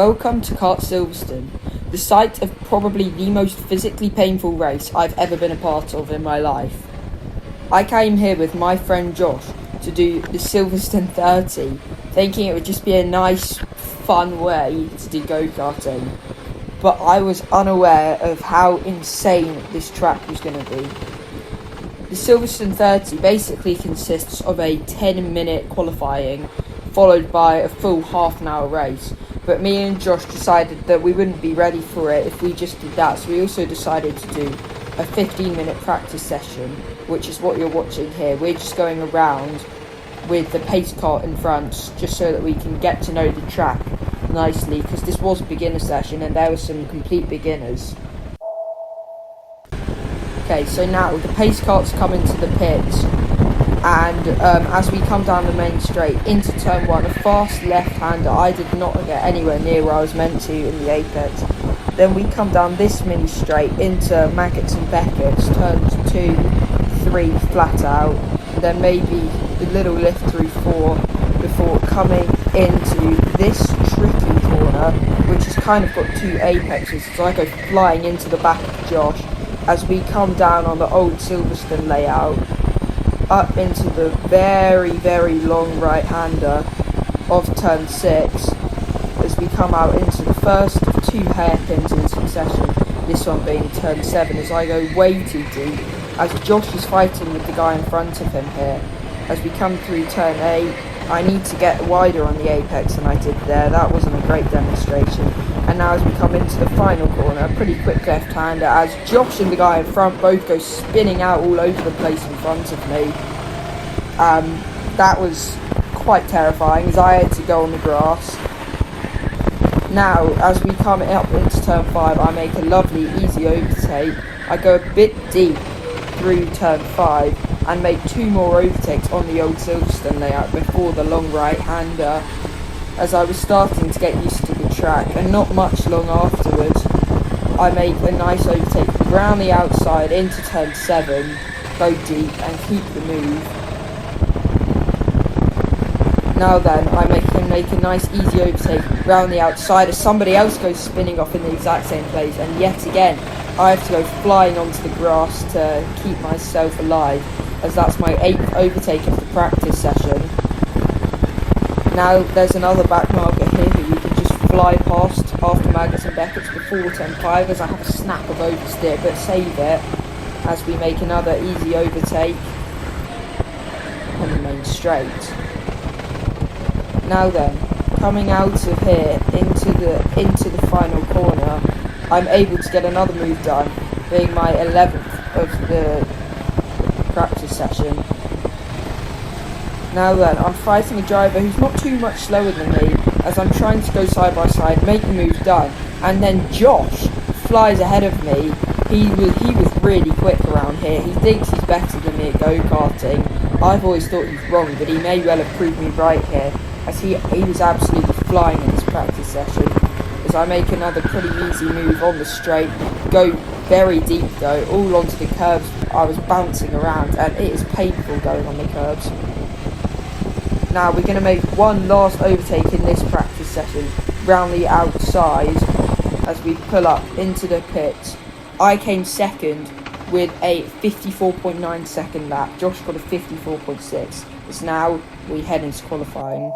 Welcome to Kart Silverstone, the site of probably the most physically painful race I've ever been a part of in my life. I came here with my friend Josh to do the Silverstone 30, thinking it would just be a nice, fun way to do go-karting. But I was unaware of how insane this track was going to be. The Silverstone 30 basically consists of a 10-minute qualifying, followed by a full half-an-hour race. But me and Josh decided that we wouldn't be ready for it if we just did that, so we also decided to do a 15-minute practice session, which is what you're watching here. We're just going around with the pace car in front, just so that we can get to know the track nicely, because this was a beginner session and there were some complete beginners. Okay, so now the pace carts come into the pits, and as we come down the main straight into turn 1, a fast left-hander. I did not get anywhere near where I was meant to in the apex. Then we come down this mini straight into Maggots and Beckett's, turns 2, 3 flat out, and then maybe a little lift through 4 before coming into this tricky corner, which has kind of got 2 apexes, so I go flying into the back of Josh as we come down on the old Silverstone layout, up into the very, very long right-hander of turn 6, as we come out into the first of 2 hairpins in succession, this one being turn 7, as I go way too deep, as Josh is fighting with the guy in front of him here. As we come through turn 8, I need to get wider on the apex than I did there. That wasn't a great demonstration. And now as we come into the final corner, a pretty quick left-hander, as Josh and the guy in front both go spinning out all over the place in front of me. That was quite terrifying, as I had to go on the grass. Now, as we come up into turn 5, I make a lovely, easy overtake. I go a bit deep through turn 5 and make 2 more overtakes on the old Silverstone layout before the long right-hander, as I was starting to get used to the track, and not much long afterwards I make a nice overtake round the outside into turn 7, go deep and keep the move. Now then, I can make a nice easy overtake round the outside as somebody else goes spinning off in the exact same place, and yet again I have to go flying onto the grass to keep myself alive, as that's my 8th overtake of the practice session. Now there's another back marker here who we can just fly past after Maggots and Beckett's before turn 5, as I have a snap of oversteer, but save it as we make another easy overtake on the main straight. Now then, coming out of here into the final corner, I'm able to get another move done, being my 11th of the practice session. Now then, I'm fighting a driver who's not too much slower than me, as I'm trying to go side by side, make the move done, and then Josh flies ahead of me. He was really quick around here. He thinks he's better than me at go-karting. I've always thought he's wrong, but he may well have proved me right here, as he was absolutely flying in this practice session. As I make another pretty easy move on the straight, go very deep though, all onto the curbs. I was bouncing around, and it is painful going on the curbs. Now we're going to make one last overtake in this practice session, round the outside, as we pull up into the pits. I came second with a 54.9 second lap. Josh got a 54.6. As now we head into qualifying.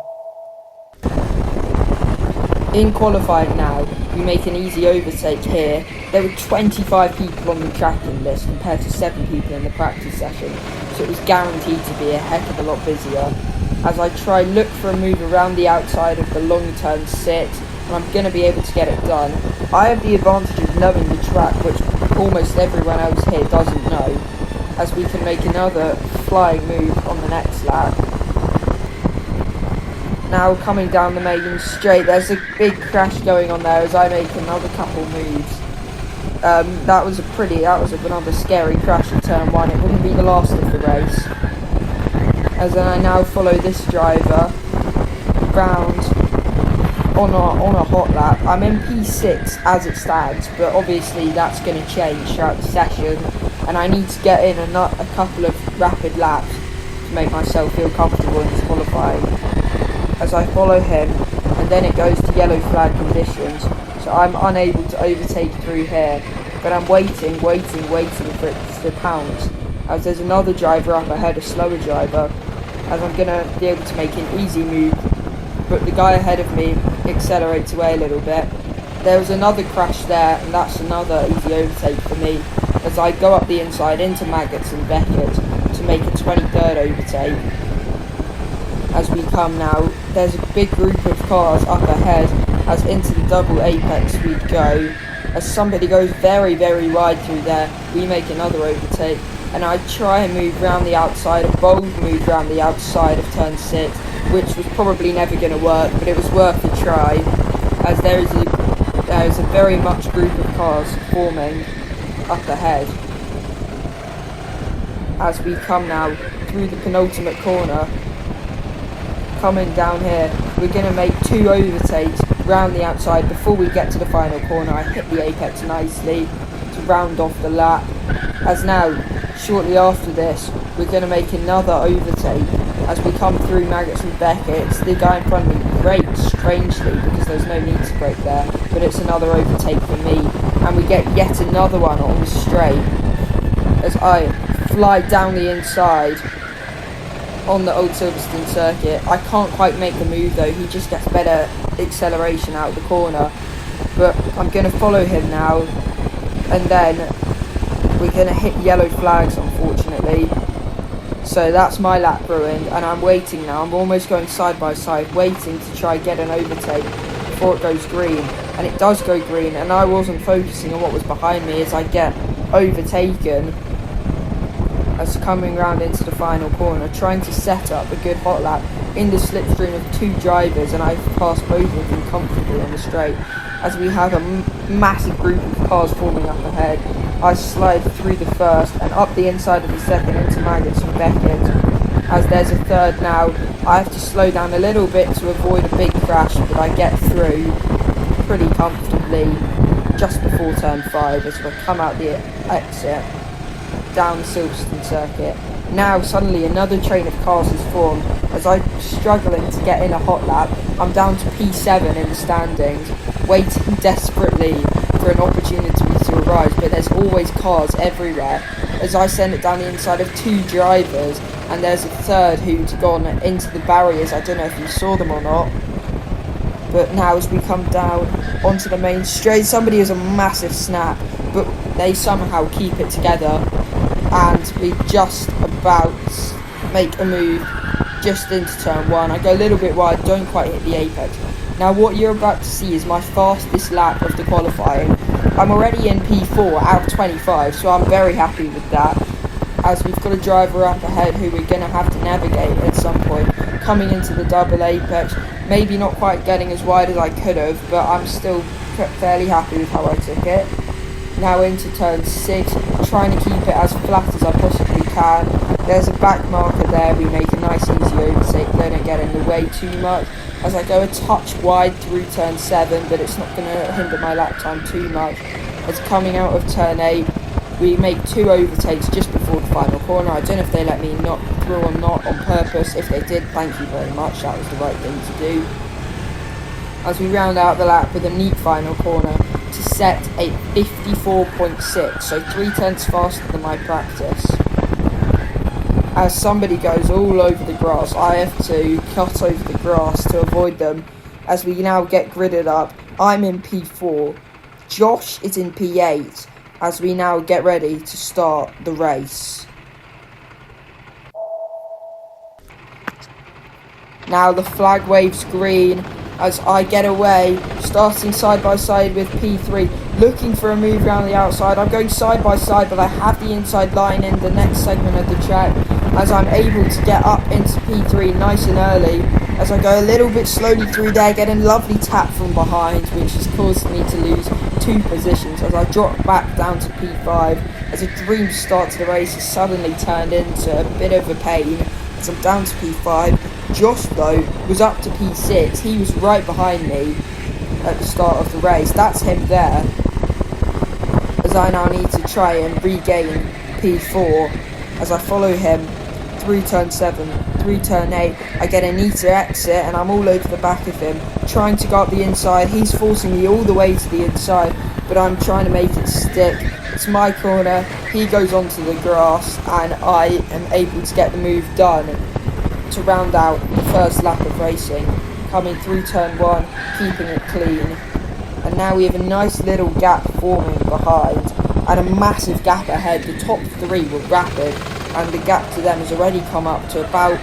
In qualifying now, we make an easy overtake here. There were 25 people on the track in this compared to 7 people in the practice session, so it was guaranteed to be a heck of a lot busier. As I try look for a move around the outside of the long turn 6, and I'm going to be able to get it done. I have the advantage of knowing the track, which almost everyone else here doesn't know, as we can make another flying move on the next lap. Now coming down the main straight, there's a big crash going on there as I make another couple moves. That was another scary crash in turn 1. It wouldn't be the last of the race. As then I now follow this driver round on a hot lap. I'm in P6 as it stands, but obviously that's going to change throughout the session, and I need to get in a couple of rapid laps to make myself feel comfortable in this qualifying. As I follow him, and then it goes to yellow flag conditions, so I'm unable to overtake through here, but I'm waiting for it to pounce, as there's another driver up ahead, a slower driver, as I'm going to be able to make an easy move, but the guy ahead of me accelerates away a little bit. There was another crash there, and that's another easy overtake for me, as I go up the inside into Maggots and Beckett to make a 23rd overtake. As we come now, there's a big group of cars up ahead, as into the double apex we go. As somebody goes very, very wide through there, we make another overtake, and I try and move round the outside, a bold move round the outside of turn 6, which was probably never going to work, but it was worth a try, as there is a very much group of cars forming up ahead. As we come now through the penultimate corner, coming down here, we're going to make 2 overtakes round the outside before we get to the final corner. I hit the apex nicely to round off the lap, as now, shortly after this, we're going to make another overtake. As we come through Maggots and Beckett, the guy in front of me brakes strangely because there's no need to brake there, but it's another overtake for me, and we get yet another one on the straight as I fly down the inside on the old Silverstone circuit. I can't quite make the move though, he just gets better acceleration out of the corner, but I'm going to follow him now, and then we're going to hit yellow flags unfortunately. So that's my lap ruined, and I'm waiting now. I'm almost going side by side, waiting to try get an overtake before it goes green. And it does go green, and I wasn't focusing on what was behind me as I get overtaken as coming round into the final corner, trying to set up a good hot lap in the slipstream of 2 drivers, and I pass both of them comfortably on the straight. As we have a massive group of cars forming up ahead, I slide through the first and up the inside of the second into Maggots and Beckett. As there's a third now, I have to slow down a little bit to avoid a big crash, but I get through pretty comfortably just before turn 5 as we come out the exit down the Silverstone circuit. Now suddenly another train of cars is formed as I'm struggling to get in a hot lap. I'm down to P7 in the standings, waiting desperately for an opportunity to arise, but there's always cars everywhere as I send it down the inside of 2 drivers, and there's a third who's gone into the barriers. I don't know if you saw them or not, but now as we come down onto the main straight, somebody has a massive snap, but they somehow keep it together, and we just about make a move just into turn 1. I go a little bit wide, don't quite hit the apex. Now what you're about to see is my fastest lap of the qualifying. I'm already in P4 out of 25, so I'm very happy with that, as we've got a driver up ahead who we're going to have to navigate at some point, coming into the double apex, maybe not quite getting as wide as I could have, but I'm still fairly happy with how I took it. Now into turn 6, trying to keep it as flat as I possibly can. There's a back marker there, we make a nice easy overtake, they don't get in the way too much, as I go a touch wide through turn 7, but it's not going to hinder my lap time too much. As coming out of turn 8, we make 2 overtakes just before the final corner. I don't know if they let me knock through or not on purpose. If they did, thank you very much, that was the right thing to do. As we round out the lap with a neat final corner to set a 54.6, so 3/10 faster than my practice. As somebody goes all over the grass, I have to cut over the grass to avoid them. As we now get gridded up, I'm in P4, Josh is in P8, as we now get ready to start the race. Now the flag waves green as I get away, starting side by side with P3, looking for a move around the outside. I'm going side by side, but I have the inside line in the next segment of the track, as I'm able to get up into P3 nice and early, as I go a little bit slowly through there, getting a lovely tap from behind, which has caused me to lose 2 positions, as I drop back down to P5, as a dream start to the race has suddenly turned into a bit of a pain, as I'm down to P5. Josh, though, was up to P6. He was right behind me at the start of the race. That's him there, as I now need to try and regain P4 as I follow him through turn 7, through turn 8, I get a neater exit and I'm all over the back of him, trying to go up the inside. He's forcing me all the way to the inside, but I'm trying to make it stick. It's my corner, he goes onto the grass, and I am able to get the move done to round out the first lap of racing, coming through turn 1, keeping it clean. And now we have a nice little gap forming behind, and a massive gap ahead. The top 3 were rapid, and the gap to them has already come up to about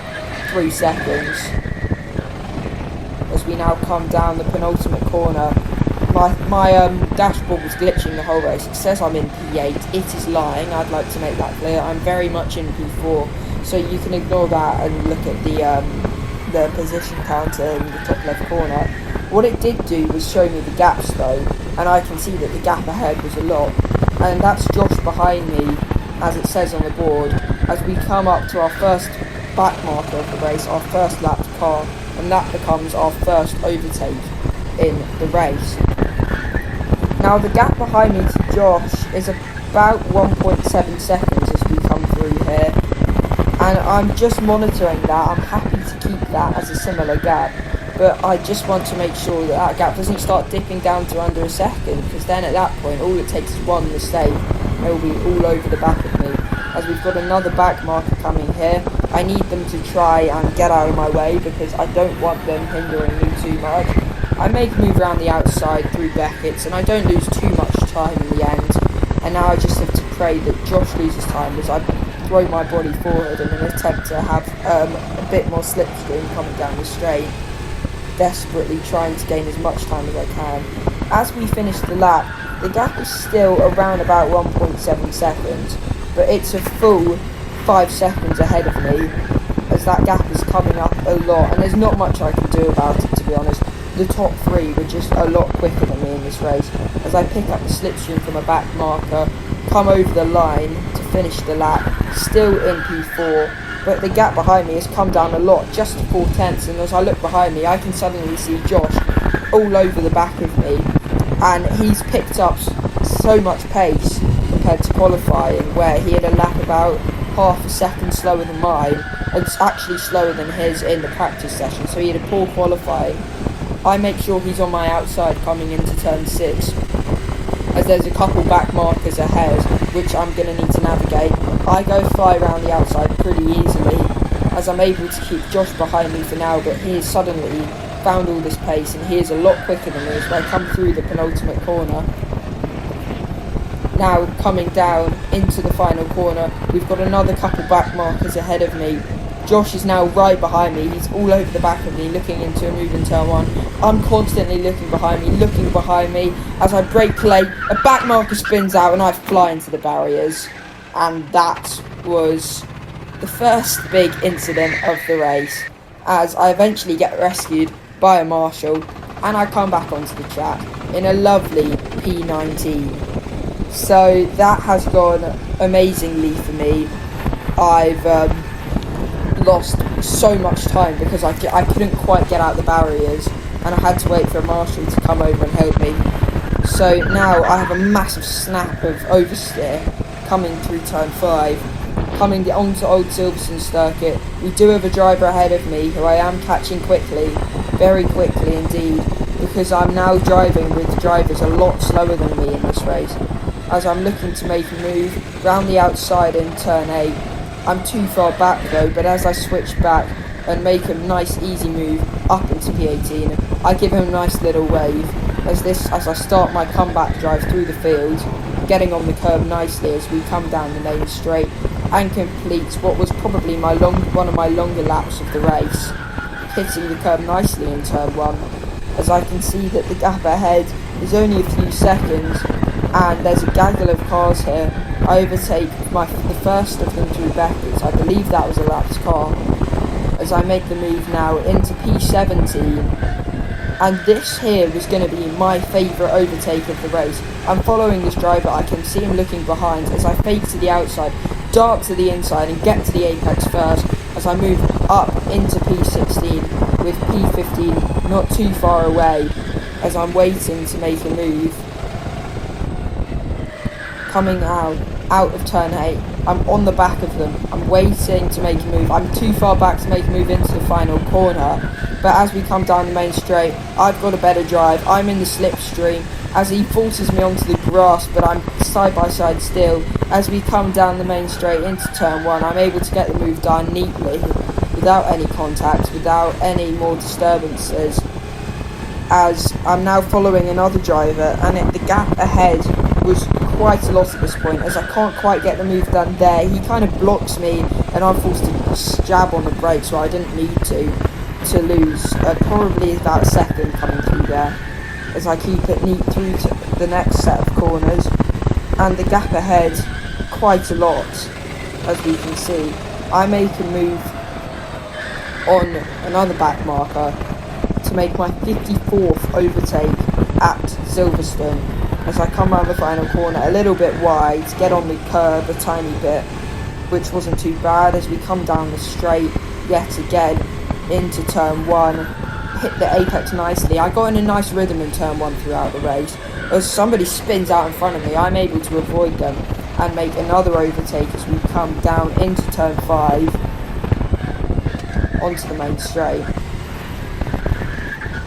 3 seconds. As we now come down the penultimate corner, my dashboard was glitching the whole race. It says I'm in P8. It is lying. I'd like to make that clear. I'm very much in P4, so you can ignore that and look at the position counter in the top left corner. What it did do was show me the gaps though, and I can see that the gap ahead was a lot, and that's Josh behind me, as it says on the board, as we come up to our first back marker of the race, our first lapped car, and that becomes our first overtake in the race. Now the gap behind me to Josh is about 1.7 seconds as we come through here, and I'm just monitoring that. I'm happy to keep that as a similar gap, but I just want to make sure that that gap doesn't start dipping down to under a second, because then at that point all it takes is one mistake and it will be all over the back of me. As we've got another back marker coming here, I need them to try and get out of my way because I don't want them hindering me too much. I make a move around the outside through Beckett's and I don't lose too much time in the end, and now I just have to pray that Josh loses time as I throw my body forward in an attempt to have a bit more slipstream coming down the straight, desperately trying to gain as much time as I can. As we finish the lap, the gap is still around about 1.7 seconds, but it's a full 5 seconds ahead of me, as that gap is coming up a lot, and there's not much I can do about it, to be honest. The top 3 were just a lot quicker than me in this race, as I pick up the slipstream from a back marker, come over the line to finish the lap, still in P4, but the gap behind me has come down a lot, just to 4 tenths, and as I look behind me I can suddenly see Josh all over the back of me, and he's picked up so much pace compared to qualifying, where he had a lap about half a second slower than mine, and it's actually slower than his in the practice session, so he had a poor qualifying. I make sure he's on my outside coming into turn 6, as there's a couple back markers ahead which I'm going to need to navigate. I go fly around the outside pretty easily, as I'm able to keep Josh behind me for now, but he has suddenly found all this pace and he is a lot quicker than me as I come through the penultimate corner. Now coming down into the final corner, we've got another couple back markers ahead of me. Josh is now right behind me, he's all over the back of me, looking into a move in turn 1. I'm constantly looking behind me, as I brake play, a back marker spins out and I fly into the barriers. And that was the first big incident of the race, as I eventually get rescued by a marshal, and I come back onto the track in a lovely P19. So that has gone amazingly for me. I've lost so much time because I couldn't quite get out the barriers, and I had to wait for a marshal to come over and help me. So now I have a massive snap of oversteer coming through turn 5, coming onto Old Silverstone circuit. We do have a driver ahead of me who I am catching quickly, very quickly indeed, because I'm now driving with drivers a lot slower than me in this race, as I'm looking to make a move round the outside in turn 8. I'm too far back though, but as I switch back and make a nice easy move up into P18, I give him a nice little wave as I start my comeback drive through the field, getting on the curb nicely as we come down the main straight, and completes what was probably one of my longer laps of the race, hitting the curb nicely in turn 1, as I can see that the gap ahead is only a few seconds, and there's a gaggle of cars here. I overtake the first of them through Beckett's. I believe that was a lapped car, as I make the move now into P17, and this here was going to be my favourite overtake of the race. I'm following this driver, I can see him looking behind as I fake to the outside, dart to the inside and get to the apex first, as I move up into P16 with P15 not too far away, as I'm waiting to make a move. Coming out of turn 8, I'm on the back of them. I'm waiting to make a move. I'm too far back to make a move into the final corner. But as we come down the main straight, I've got a better drive. I'm in the slipstream as he forces me onto the grass, but I'm side by side still. As we come down the main straight into turn 1, I'm able to get the move done neatly, without any contact, without any more disturbances. As I'm now following another driver, and the gap ahead was quite a lot at this point, as I can't quite get the move done there. He kind of blocks me, and I'm forced to jab on the brakes where I didn't need to lose probably about a second coming through there, as I keep it neat through to the next set of corners. And the gap ahead quite a lot, as we can see. I make a move on another back marker to make my 54th overtake at Silverstone, as I come around the final corner a little bit wide, get on the curb a tiny bit, which wasn't too bad. As we come down the straight yet again into turn 1, hit the apex nicely. I got in a nice rhythm in turn 1 throughout the race. As somebody spins out in front of me, I'm able to avoid them and make another overtake as we come down into turn 5 onto the main straight.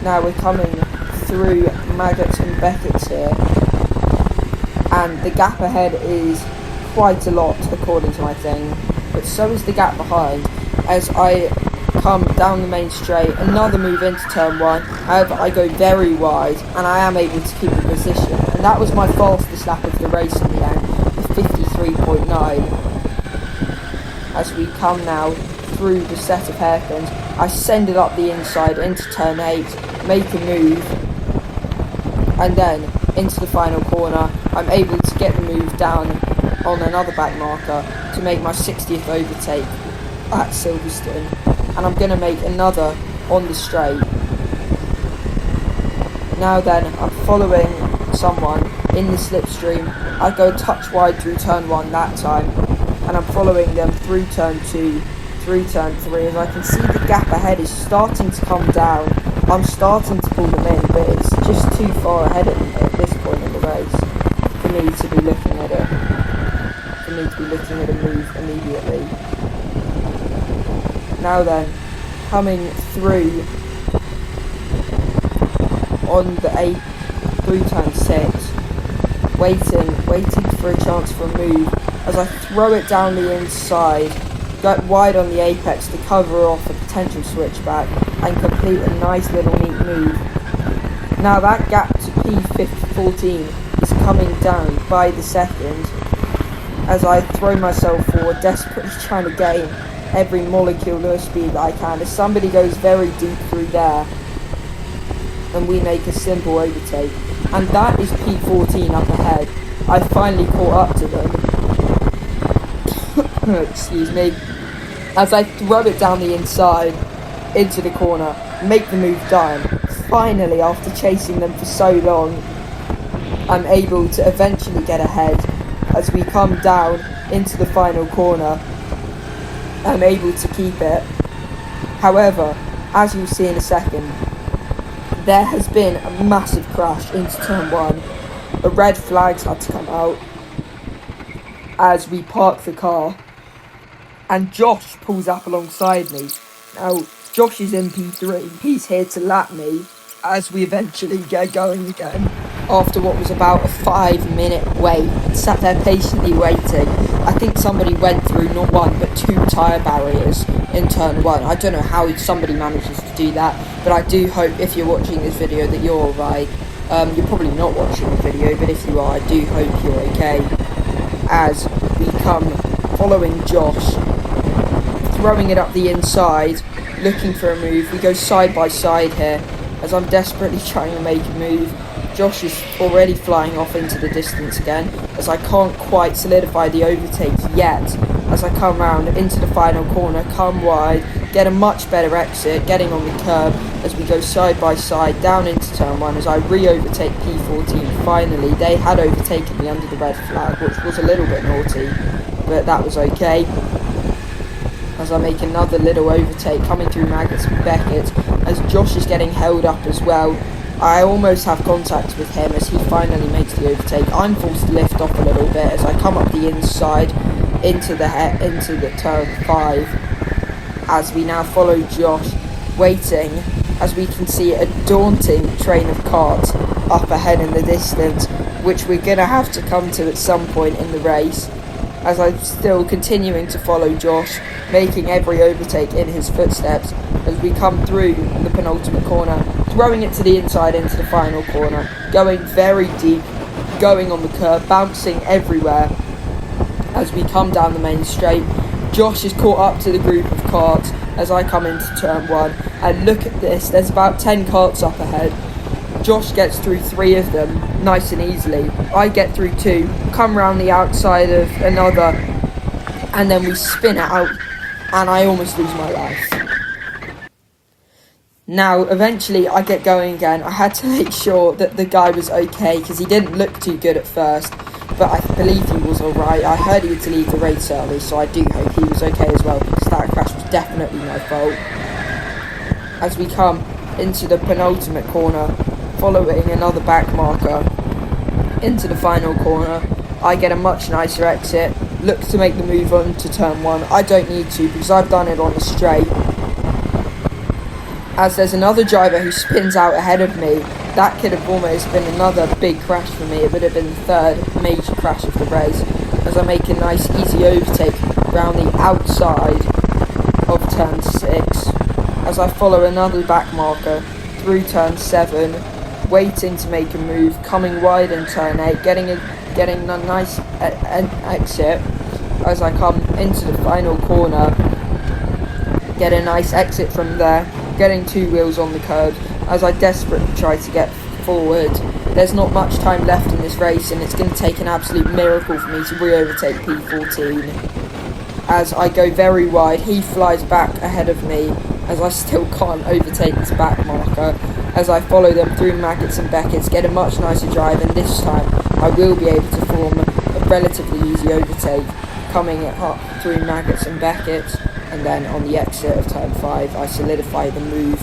Now we're coming through Maggots and Beckett's here, and the gap ahead is quite a lot according to my thing, but so is the gap behind. As I come down the main straight, another move into turn 1, however I go very wide and I am able to keep the position, and that was my fastest lap of the race in the end, 53.9. As we come now through the set of hairpins, I send it up the inside into turn 8, make a move, and then into the final corner. I'm able to get the move down on another back marker to make my 60th overtake at Silverstone, and I'm going to make another on the straight. Now then, I'm following someone in the slipstream. I go a touch wide through turn 1 that time, and I'm following them through turn 2, through turn 3, as I can see the gap ahead is starting to come down. I'm starting to pull them in, but it's just too far ahead at this point in the race for me to be looking at it, for me to be looking at a move immediately. Now then, coming through on the 8 through turn 6, waiting for a chance for a move, as I throw it down the inside, get wide on the apex to cover off a potential switchback and complete a nice little neat move. Now that gap to P14 is coming down by the second, as I throw myself forward, desperately trying to gain every molecule of speed that I can, as somebody goes very deep through there and we make a simple overtake. And that is P14 up ahead. I finally caught up to them. Excuse me. As I throw it down the inside into the corner, make the move done. Finally, after chasing them for so long, I'm able to eventually get ahead. As we come down into the final corner, I'm able to keep it. However, as you'll see in a second, there has been a massive crash into turn 1. A red flag's had to come out as we park the car, and Josh pulls up alongside me. Now, Josh is in P3. He's here to lap me as we eventually get going again after what was about a 5-minute wait. Sat there patiently waiting. I think somebody went through not 1 but 2 tyre barriers in turn 1. I don't know how somebody manages to do that, but I do hope if you're watching this video that you're alright. You're probably not watching the video, but if you are, I do hope you're okay. As we come following Josh, throwing it up the inside, looking for a move. We go side by side here as I'm desperately trying to make a move. Josh is already flying off into the distance again, as I can't quite solidify the overtake yet. As I come round into the final corner, come wide, get a much better exit, getting on the curb as we go side by side down into turn 1 as I re-overtake P14. Finally, they had overtaken me under the red flag, which was a little bit naughty, but that was okay. As I make another little overtake coming through Maggots and Beckett, as Josh is getting held up as well. I almost have contact with him as he finally makes the overtake. I'm forced to lift off a little bit as I come up the inside, into the turn 5, as we now follow Josh, waiting as we can see a daunting train of carts up ahead in the distance, which we're going to have to come to at some point in the race, as I'm still continuing to follow Josh, making every overtake in his footsteps as we come through the penultimate corner, throwing it to the inside into the final corner, going very deep, going on the curb, bouncing everywhere as we come down the main straight. Josh is caught up to the group of carts as I come into turn 1, and look at this, there's about 10 carts up ahead. Josh gets through 3 of them nice and easily. I get through 2, come round the outside of another, and then we spin out, and I almost lose my life. Now, eventually I get going again. I had to make sure that the guy was okay, because he didn't look too good at first, but I believe he was alright. I heard he had to leave the race early, so I do hope he was okay as well, because that crash was definitely my fault. As we come into the penultimate corner, following another back marker into the final corner, I get a much nicer exit, look to make the move on to turn 1. I don't need to, because I've done it on the straight, as there's another driver who spins out ahead of me. That could have almost been another big crash for me. It would have been the 3rd major crash of the race, as I make a nice easy overtake around the outside of turn 6, as I follow another back marker through turn 7, waiting to make a move, coming wide in turn 8, getting a nice exit as I come into the final corner, get a nice exit from there, getting 2 wheels on the curb as I desperately try to get forward. There's not much time left in this race, and it's going to take an absolute miracle for me to re-overtake P14. As I go very wide, he flies back ahead of me, as I still can't overtake this back marker. As I follow them through Maggots and Beckett's, get a much nicer drive, and this time I will be able to form a relatively easy overtake, coming up through Maggots and Beckett's, and then on the exit of turn 5 I solidify the move.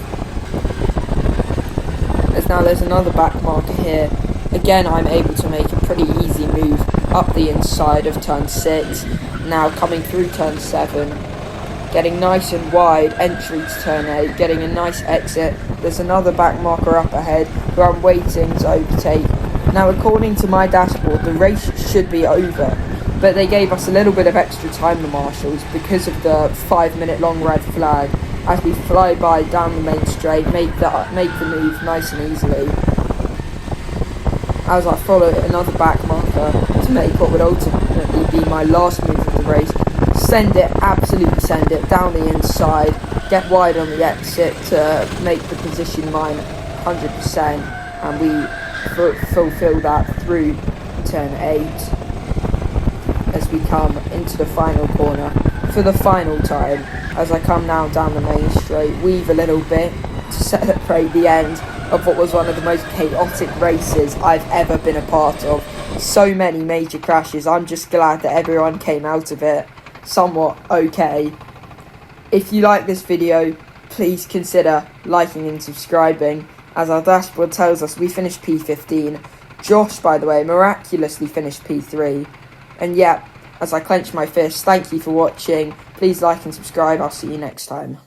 As now there's another back marker here, again I'm able to make a pretty easy move up the inside of turn 6, now coming through turn 7, getting nice and wide entry to turn 8, getting a nice exit. There's another back marker up ahead who I'm waiting to overtake. Now, according to my dashboard, the race should be over, but they gave us a little bit of extra time, the marshals, because of the 5-minute long red flag, as we fly by down the main straight, make the move nice and easily, as I follow another back marker to make what would ultimately be my last move of the race. Absolutely send it down the inside, get wide on the exit to make the position mine 100%, and we fulfill that through turn 8 as we come into the final corner for the final time. As I come now down the main straight, weave a little bit to celebrate the end of what was one of the most chaotic races I've ever been a part of. So many major crashes. I'm just glad that everyone came out of it somewhat okay. If you like this video, please consider liking and subscribing, as our dashboard tells us we finished P15. Josh, by the way, miraculously finished P3. And yeah, as I clench my fist, thank you for watching. Please like and subscribe. I'll see you next time.